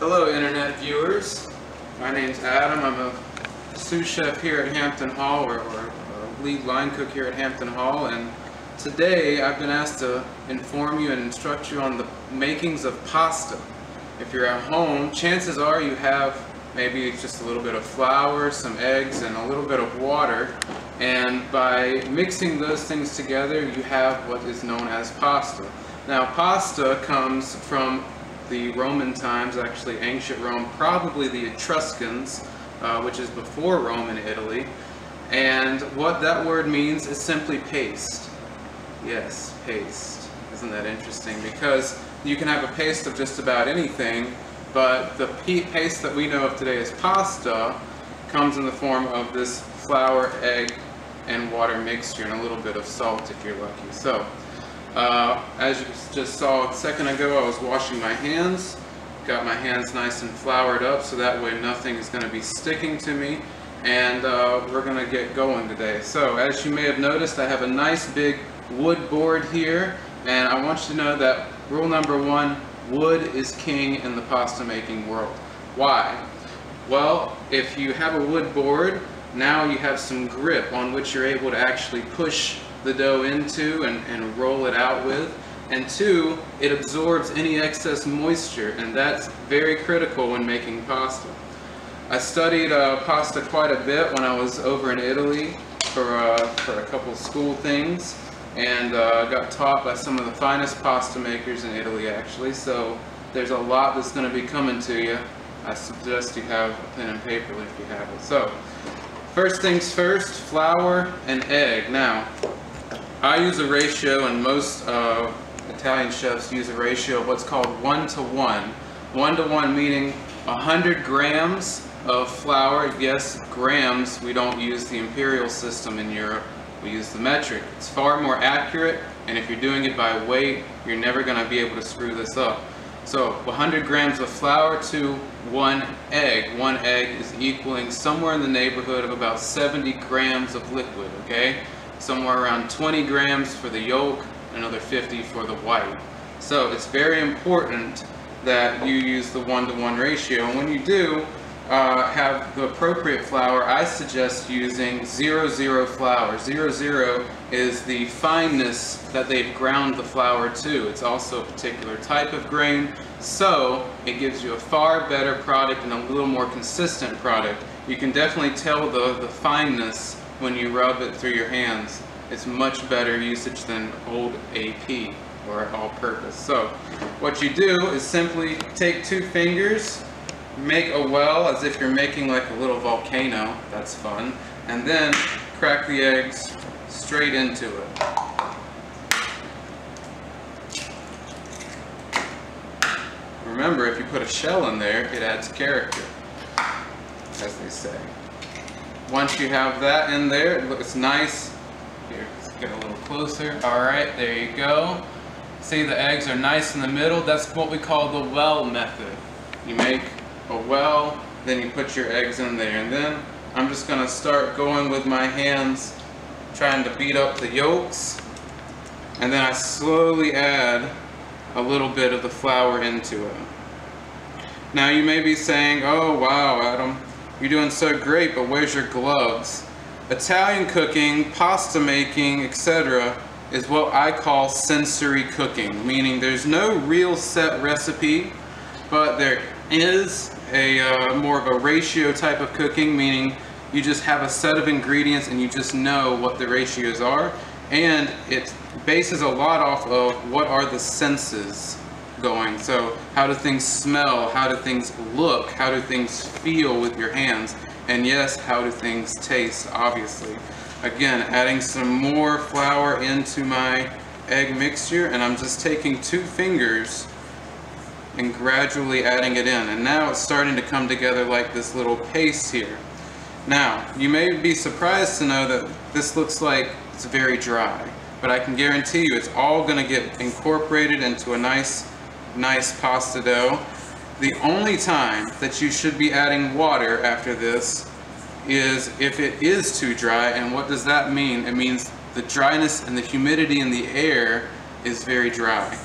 Hello internet viewers, my name's Adam. I'm a sous chef here at Hampton Hall, or lead line cook here at Hampton Hall, and today I've been asked to inform you and instruct you on the makings of pasta. If you're at home, chances are you have maybe just a little bit of flour, some eggs, and a little bit of water, and by mixing those things together you have what is known as pasta. Now pasta comes from the Roman times, actually ancient Rome, probably the Etruscans, which is before Rome in Italy. And what that word means is simply paste. Yes, paste. Isn't that interesting? Because you can have a paste of just about anything, but the paste that we know of today as pasta comes in the form of this flour, egg, and water mixture, and a little bit of salt if you're lucky. So, as you just saw a second ago, I was washing my hands, got my hands nice and floured up so that way nothing is going to be sticking to me, and we're going to get going today. So as you may have noticed, I have a nice big wood board here, and I want you to know that rule number one, wood is king in the pasta making world. Why? Well, if you have a wood board, now you have some grip on which you're able to actually push the dough into and roll it out with, and two, it absorbs any excess moisture, and that's very critical when making pasta. I studied pasta quite a bit when I was over in Italy for a couple school things, and got taught by some of the finest pasta makers in Italy actually, so there's a lot that's going to be coming to you. I suggest you have a pen and paper if you have it. So first things first, flour and egg. Now I use a ratio, and most Italian chefs use a ratio of what's called 1-to-1. 1-to-1 meaning 100 grams of flour. Yes, grams. We don't use the imperial system in Europe. We use the metric. It's far more accurate, and if you're doing it by weight, you're never going to be able to screw this up. So 100 grams of flour to 1 egg. 1 egg is equaling somewhere in the neighborhood of about 70 grams of liquid, okay? Somewhere around 20 grams for the yolk, another 50 for the white. So it's very important that you use the 1-to-1 ratio. And when you do have the appropriate flour, I suggest using 0-0 flour. 0-0 is the fineness that they've ground the flour to. It's also a particular type of grain, so it gives you a far better product and a little more consistent product. You can definitely tell the fineness when you rub it through your hands. It's much better usage than old AP or all-purpose. So what you do is simply take 2 fingers, make a well as if you're making like a little volcano. That's fun. And then crack the eggs straight into it. Remember, if you put a shell in there, it adds character, as they say. Once you have that in there, it looks nice. Here, let's get a little closer. Alright, there you go. See, the eggs are nice in the middle. That's what we call the well method. You make a well, then you put your eggs in there. And then I'm just going to start going with my hands, trying to beat up the yolks. And then I slowly add a little bit of the flour into it. Now you may be saying, oh wow, Adam, you're doing so great, but where's your gloves? Italian cooking, pasta making, etc. is what I call sensory cooking, meaning there's no real set recipe, but there is a more of a ratio type of cooking, meaning you just have a set of ingredients and you just know what the ratios are, and it bases a lot off of what are the senses going. So how do things smell, how do things look, how do things feel with your hands, and yes, how do things taste, obviously. Again, adding some more flour into my egg mixture, and I'm just taking 2 fingers and gradually adding it in, and now it's starting to come together like this little paste here. Now you may be surprised to know that this looks like it's very dry, but I can guarantee you it's all going to get incorporated into a nice pasta dough. The only time that you should be adding water after this is if it is too dry. And what does that mean? It means the dryness and the humidity in the air is very dry.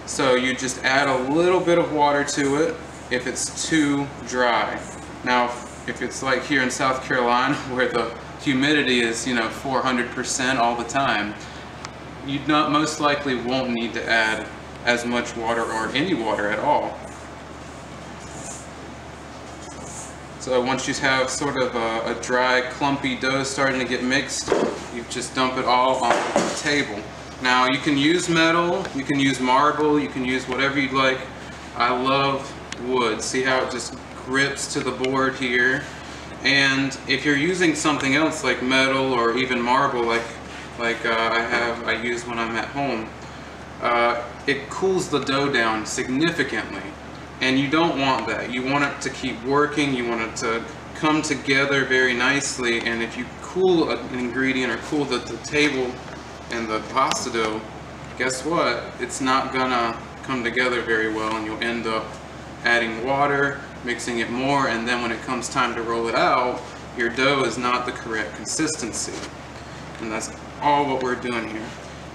So you just add a little bit of water to it, if it's too dry. Now, if it's like here in South Carolina where the humidity is, 400% all the time, you most likely won't need to add as much water or any water at all. So once you have sort of a dry, clumpy dough starting to get mixed, you just dump it all on the table. Now you can use metal, you can use marble, you can use whatever you'd like. I love wood. See how it just grips to the board here? And if you're using something else like metal or even marble, like I use when I'm at home, it cools the dough down significantly. And you don't want that. You want it to keep working, you want it to come together very nicely, and if you cool an ingredient or cool the table and the pasta dough, guess what? It's not gonna come together very well, and you'll end up adding water, mixing it more, and then when it comes time to roll it out, your dough is not the correct consistency. And that's all what we're doing here.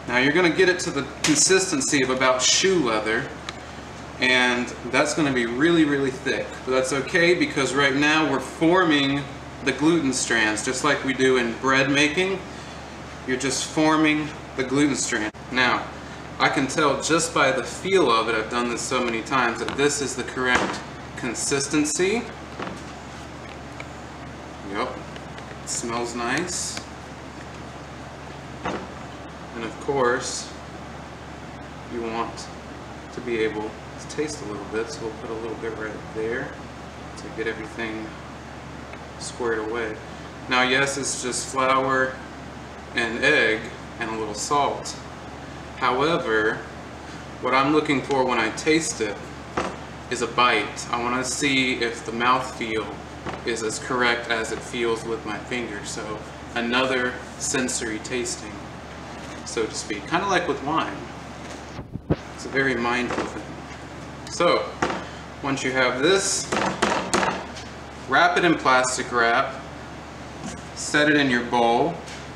Now you're gonna get it to the consistency of about shoe leather, and that's going to be really, really thick. But that's okay, because right now we're forming the gluten strands, just like we do in bread making. You're just forming the gluten strand. Now, I can tell just by the feel of it, I've done this so many times, that this is the correct consistency. Yep, it smells nice. And of course, you want to be able taste a little bit, so we'll put a little bit right there to get everything squared away. Now yes, it's just flour and egg and a little salt. However, what I'm looking for when I taste it is a bite. I want to see if the mouthfeel is as correct as it feels with my fingers. So another sensory tasting, so to speak, kind of like with wine. It's a very mindful thing. So, once you have this, wrap it in plastic wrap, set it in your bowl,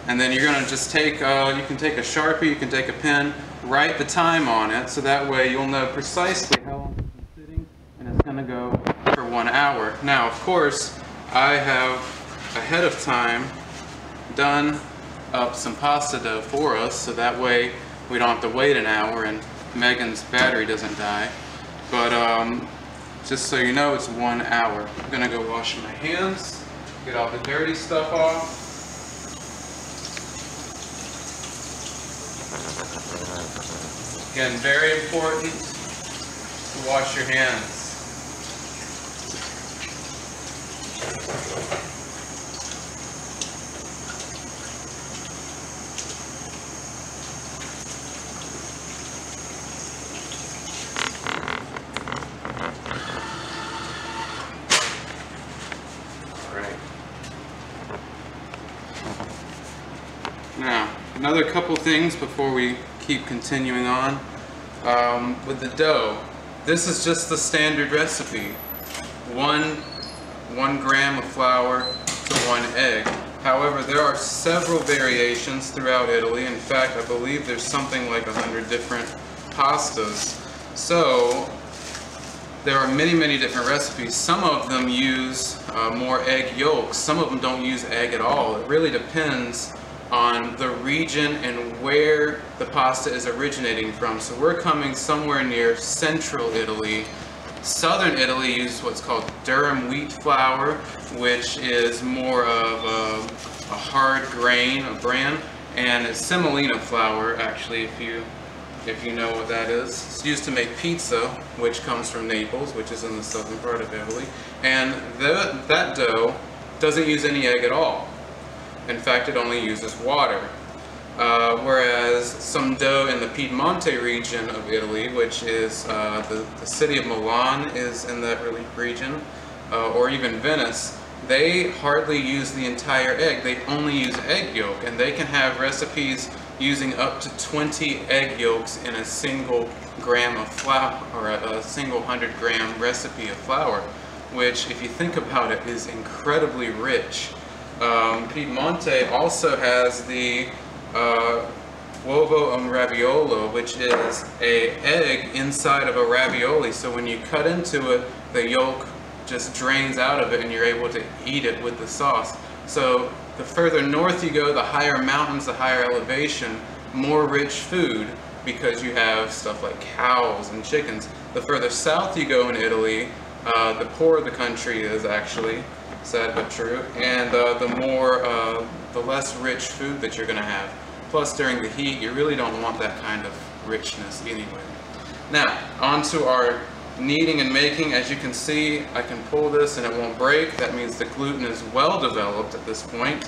and then you're going to just take, you can take a Sharpie, you can take a pen, write the time on it, so that way you'll know precisely how long it's been sitting, and it's going to go for 1 hour. Now, of course, I have, ahead of time, done up some pasta dough for us, so that way we don't have to wait an hour and Megan's battery doesn't die. But just so you know, it's 1 hour. I'm gonna go wash my hands, get all the dirty stuff off. Again, very important to wash your hands. Now, another couple things before we keep continuing on. With the dough, this is just the standard recipe. One gram of flour to 1 egg. However, there are several variations throughout Italy. In fact, I believe there's something like 100 different pastas. So, there are many, many different recipes. Some of them use more egg yolks. Some of them don't use egg at all. It really depends on the region and where the pasta is originating from. So we're coming somewhere near central Italy. Southern Italy uses what's called durum wheat flour, which is more of a hard grain, a bran, and it's semolina flour, actually, if you know what that is. It's used to make pizza, which comes from Naples, which is in the southern part of Italy. And that dough doesn't use any egg at all. In fact, it only uses water. Whereas some dough in the Piedmonte region of Italy, which is the city of Milan is in that region, or even Venice, they hardly use the entire egg. They only use egg yolk, and they can have recipes using up to 20 egg yolks in a single gram of flour, or a single 100-gram recipe of flour, which, if you think about it, is incredibly rich. Piedmonte also has the uovo and raviolo, which is a egg inside of a ravioli. So when you cut into it, the yolk just drains out of it and you're able to eat it with the sauce. So the further north you go, the higher mountains, the higher elevation, more rich food, because you have stuff like cows and chickens. The further south you go in Italy, the poorer the country is, actually, sad but true, and the less rich food that you're going to have. Plus, during the heat, you really don't want that kind of richness anyway. Now, on to our kneading and making. As you can see, I can pull this and it won't break. That means the gluten is well developed at this point.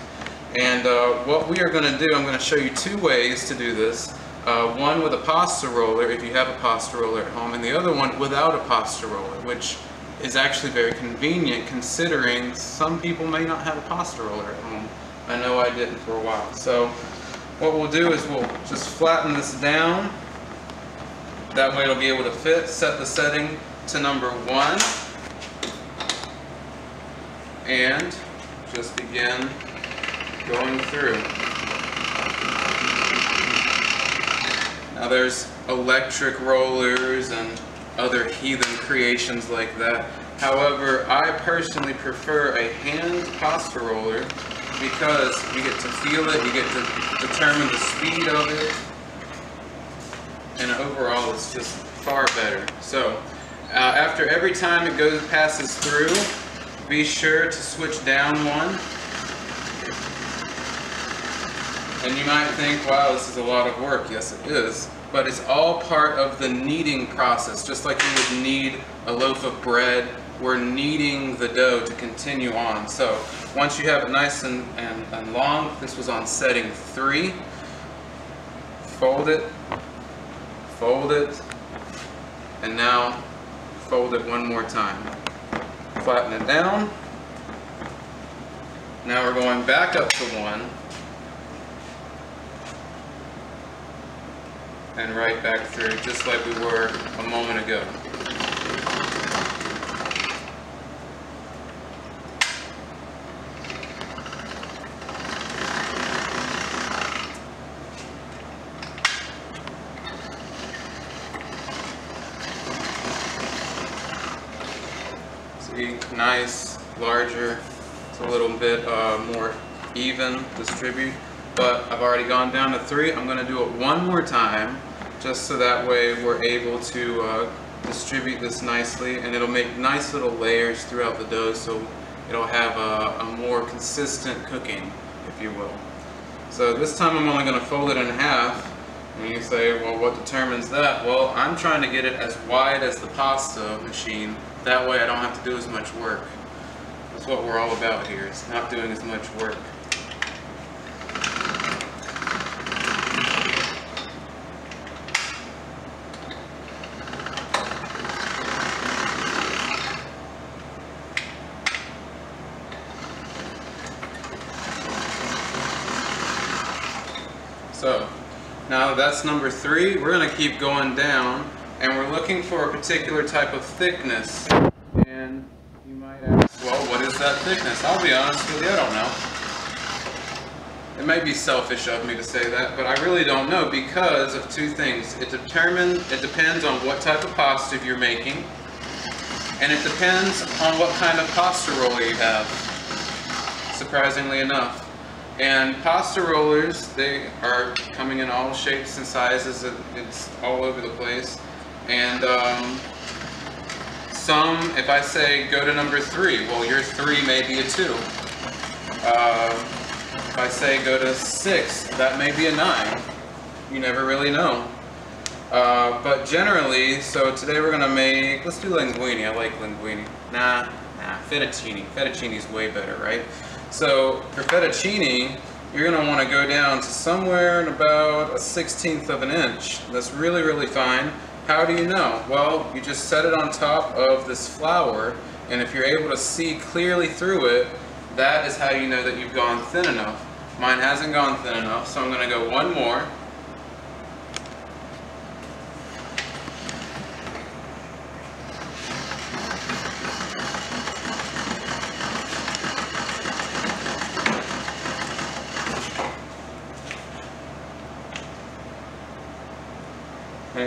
And what we are going to do, I'm going to show you two ways to do this. One with a pasta roller, if you have a pasta roller at home, and the other one without a pasta roller, which is actually very convenient considering some people may not have a pasta roller at home. I know I didn't for a while. So what we'll do is we'll just flatten this down. That way it'll be able to fit. Set the setting to number 1. And just begin going through. Now there's electric rollers and other heathen creations like that. However, I personally prefer a hand pasta roller because you get to feel it, you get to determine the speed of it, and overall it's just far better. So after every time it passes through, be sure to switch down one. And you might think, wow, this is a lot of work. Yes, it is. But it's all part of the kneading process. Just like you would knead a loaf of bread, we're kneading the dough to continue on. So once you have it nice and long, this was on setting 3. Fold it, and now fold it one more time. Flatten it down. Now we're going back up to 1. And right back through, just like we were a moment ago. See, nice, larger, it's a little bit more even distribute. But I've already gone down to 3. I'm going to do it one more time, just so that way we're able to distribute this nicely, and it'll make nice little layers throughout the dough, so it'll have a more consistent cooking, if you will. So this time I'm only going to fold it in half. And you say, well, what determines that? Well, I'm trying to get it as wide as the pasta machine. That way I don't have to do as much work. That's what we're all about here. It's not doing as much work. So now that's number 3. We're going to keep going down, and we're looking for a particular type of thickness. And you might ask, well, what is that thickness? I'll be honest with you, I don't know. It may be selfish of me to say that, but I really don't know because of 2 things. It depends on what type of pasta you're making, and it depends on what kind of pasta roller you have, surprisingly enough. And pasta rollers, they are coming in all shapes and sizes. It's all over the place. And some, if I say go to number 3, well, your 3 may be a 2. If I say go to 6, that may be a 9. You never really know. But generally, so today we're going to make, let's do linguine. I like linguine. Nah, fettuccine. Fettuccine's way better, right? So for fettuccine, you're going to want to go down to somewhere in about a 1/16 of an inch. That's really, really fine. How do you know? Well, you just set it on top of this flour, and if you're able to see clearly through it, that is how you know that you've gone thin enough. Mine hasn't gone thin enough, so I'm going to go one more.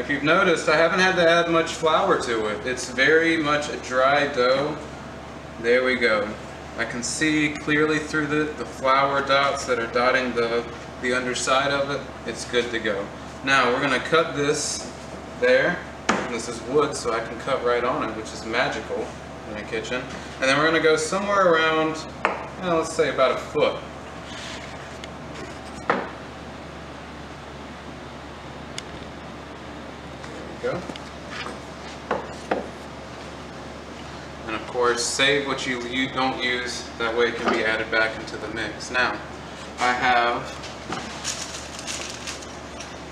if you've noticed, I haven't had to add much flour to it. It's very much a dry dough. There we go. I can see clearly through the flour dots that are dotting the underside of it. It's good to go. Now we're going to cut this there. This is wood, so I can cut right on it, which is magical in a kitchen. And then we're going to go somewhere around, let's say about a foot. There we go. And of course, save what you don't use, that way it can be added back into the mix. Now, I have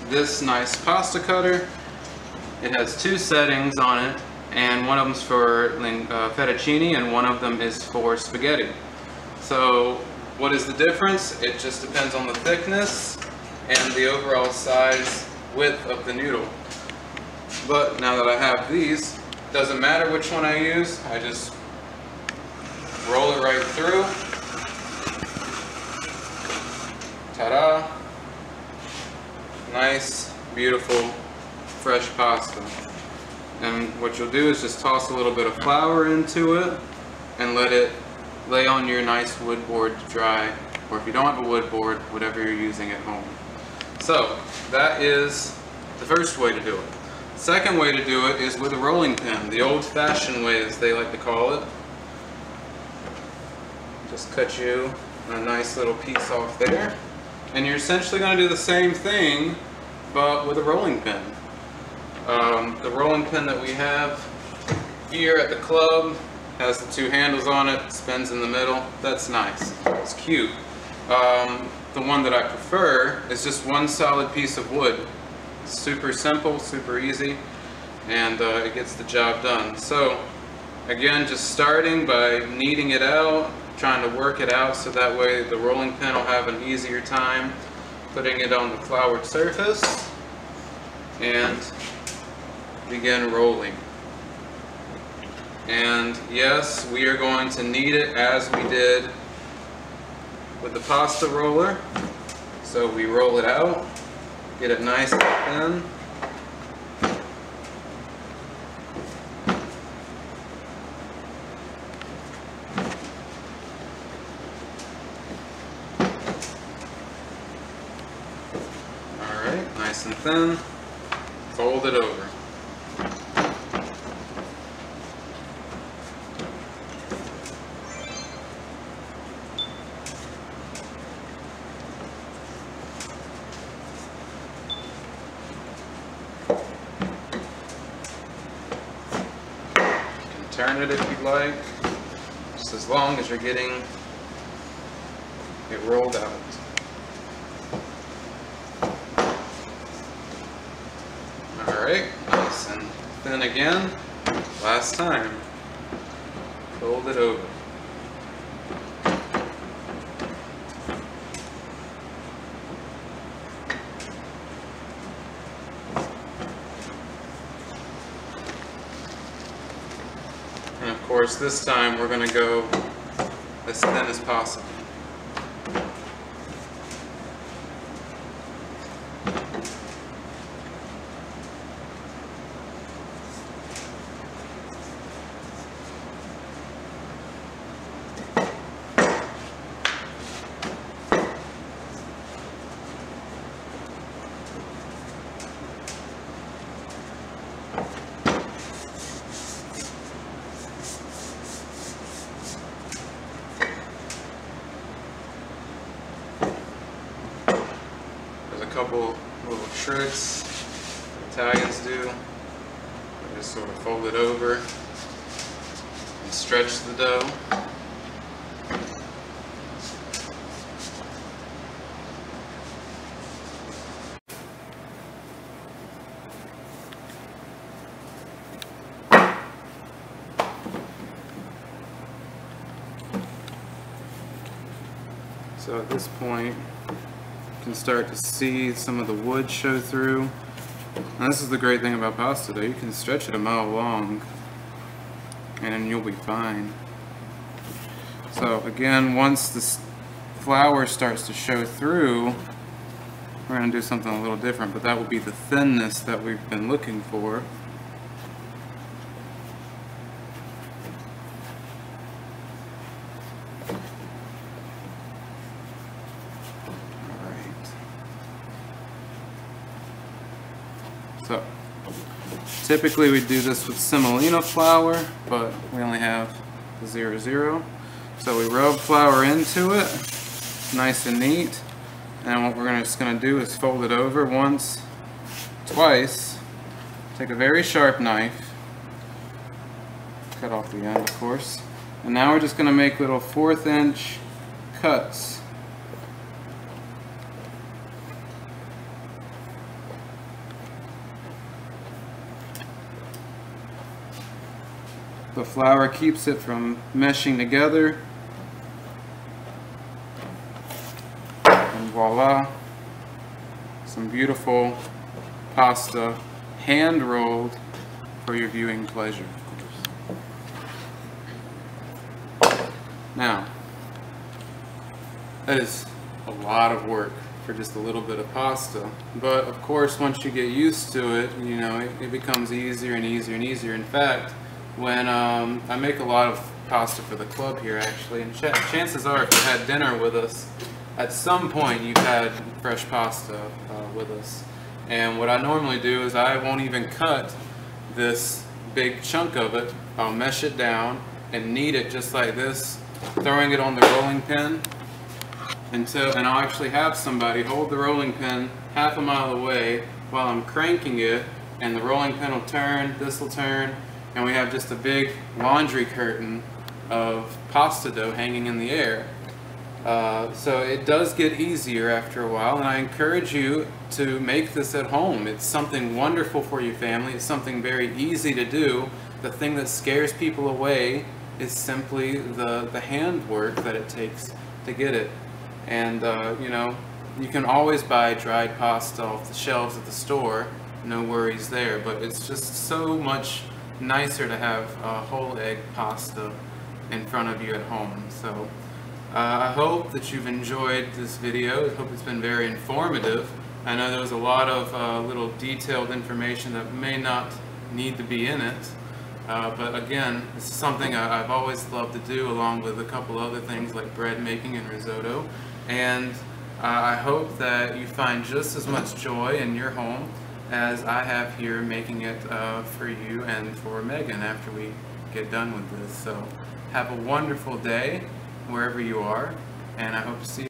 this nice pasta cutter. It has two settings on it, and one of them is for fettuccine and one of them is for spaghetti. So what is the difference? It just depends on the thickness and the overall size width of the noodle. But now that I have these, doesn't matter which one I use, I just roll it right through. Ta-da! Nice, beautiful, fresh pasta. And what you'll do is just toss a little bit of flour into it and let it lay on your nice wood board to dry, or if you don't have a wood board, whatever you're using at home. So that is the first way to do it. Second way to do it is with a rolling pin, the old-fashioned way as they like to call it. Just cut you a nice little piece off there, and you're essentially going to do the same thing but with a rolling pin. The rolling pin that we have here at the club has the two handles on it, spins in the middle. That's nice, it's cute. The one that I prefer is just one solid piece of wood. Super simple, super easy, and it gets the job done. So again, just starting by kneading it out, trying to work it out so that way the rolling pin will have an easier time putting it on the floured surface, and begin rolling. And yes, we are going to knead it as we did with the pasta roller. So we roll it out, get it nice and thin. Alright, nice and thin. Fold it over. Turn it if you'd like, just as long as you're getting it rolled out. Alright, nice and thin again. Last time. Fold it over. And of course, this time we're going to go as thin as possible. Couple little tricks Italians do. Just sort of fold it over and stretch the dough. So at this point, you can start to see some of the wood show through. Now this is the great thing about pasta dough, you can stretch it a mile long and then you'll be fine. So again, once the flour starts to show through, we're going to do something a little different, but that will be the thinness that we've been looking for. So, typically we do this with semolina flour, but we only have the 00. So we rub flour into it, nice and neat. And what we're just going to do is fold it over once, twice. Take a very sharp knife, cut off the end of course. And now we're just going to make little 1/4 inch cuts. The flour keeps it from meshing together. And voila, some beautiful pasta, hand rolled for your viewing pleasure, of course. Now, that is a lot of work for just a little bit of pasta, but of course once you get used to it, you know, it becomes easier and easier and easier. In fact, when I make a lot of pasta for the club here actually, and chances are if you had dinner with us, at some point you've had fresh pasta with us. And what I normally do is I won't even cut this big chunk of it. I'll mesh it down and knead it just like this, throwing it on the rolling pin and I'll actually have somebody hold the rolling pin half a mile away while I'm cranking it, and the rolling pin will turn, this will turn, and we have just a big laundry curtain of pasta dough hanging in the air. So it does get easier after a while, and I encourage you to make this at home. It's something wonderful for your family. It's something very easy to do. The thing that scares people away is simply the handwork that it takes to get it. And you know, you can always buy dried pasta off the shelves at the store, no worries there, but it's just so much nicer to have whole egg pasta in front of you at home. So I hope that you've enjoyed this video. I hope it's been very informative. I know there was a lot of little detailed information that may not need to be in it, but again, this is something I've always loved to do, along with a couple other things like bread making and risotto. And I hope that you find just as much joy in your home as I have here making it for you and for Megan after we get done with this. So have a wonderful day wherever you are, and I hope to see you.